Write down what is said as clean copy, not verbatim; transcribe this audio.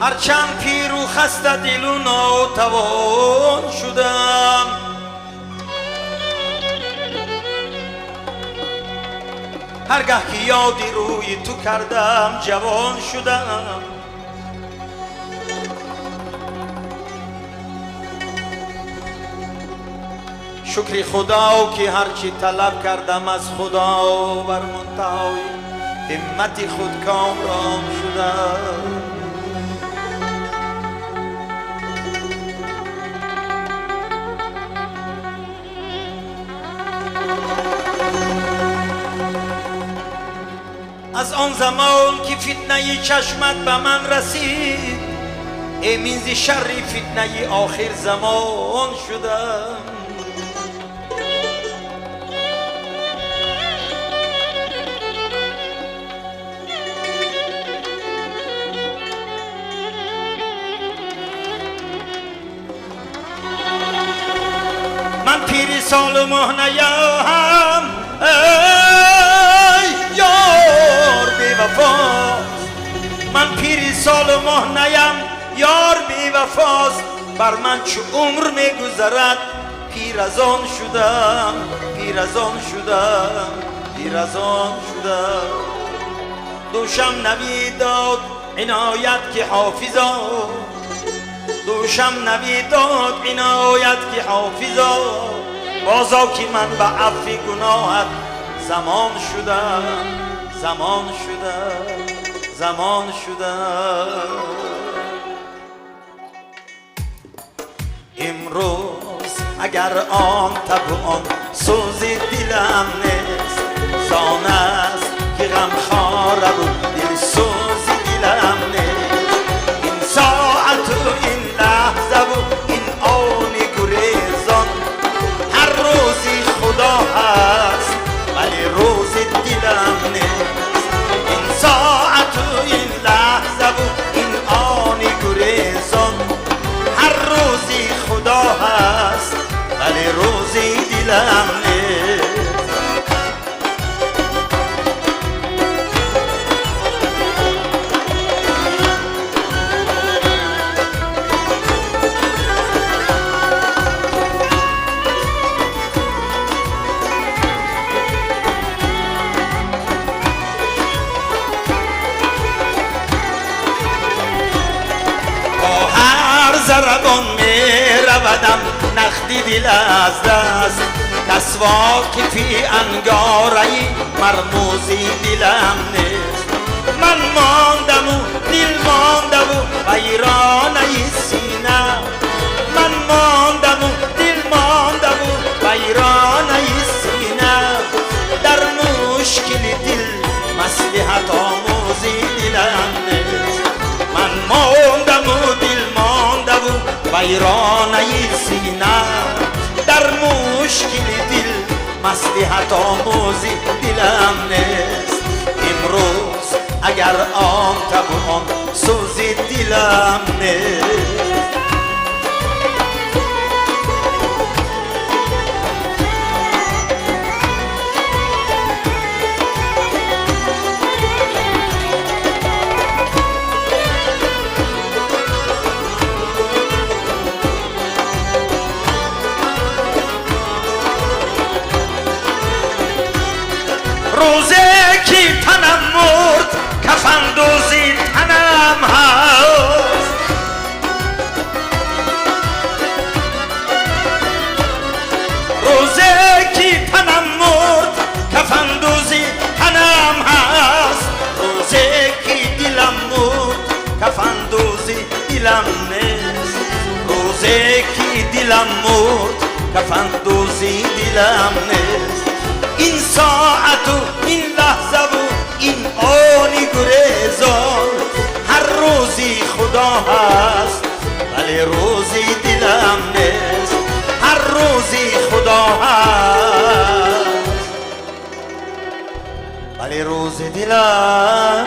هرچند پیر و خسته دل و ناتوان شدم، هرگاه که یادی روی تو کردم جوان شدم. شکر خدا که هرچی طلب کردم از خدا بر منتهای همت خود کامران شدم. از آن زمان که فتنه چشمت به من رسید، امین ز شر فتنه آخر زمان شدم. من پیر سال و ماه نیام، یار بی وفاست. من پیر سال و ماه نیم، یار بی وفاست. بر من چو عمر می گذرد پیر از آن شدم، پیر از آن شدم، پیر از آن شدم. دوشم نوی داد عنایت که حافظا، دوشم نوی داد عنایت که حافظا. بازا که من به عفو گناهت زمان شدم، زمان شدم، زمان شدم. امروز اگر آن تب و آن سوز دلم نیست، زان است که غم خاره و دل سوز دلم نیست. این ساعت و این لحظه و این آن گریزان، هر روزی خدا هست ولی روز دلم نیست. این ساعت و این لحظه و این آن گریزان، هر روزی خدا هست ولی روزی دلم نیست. زربان می رودم نخدی دل از دست، کسوا که فی انگارهی مرموزی دلم نیست. من ماندم و دل مانده و ویرانه سینه، من ماندم و دل مانده و ویرانه سینه. در مشکل دل مصلحت آموزی دلم نیست. من ماندم و دل مانده و ویرانه سینه، در مشکل دل مصلحت آموزی دلم نیست. امروز اگر آن تب و آن سوز دلم نیست. روزه که تنم مرد کفن دوزی تنم هست، روزه که تنم مرد کفن دوزی تنم هست. روزه که دلم مرد کفن دوزی دلم نیست. روزه که دلم مرد کفن دوزی دلم نیست. این ساعت و این لحظه و این آن گریزان، هر روزی خدا هست ولی روزی دلم نیست. هر روزی خدا هست ولی روزی دلم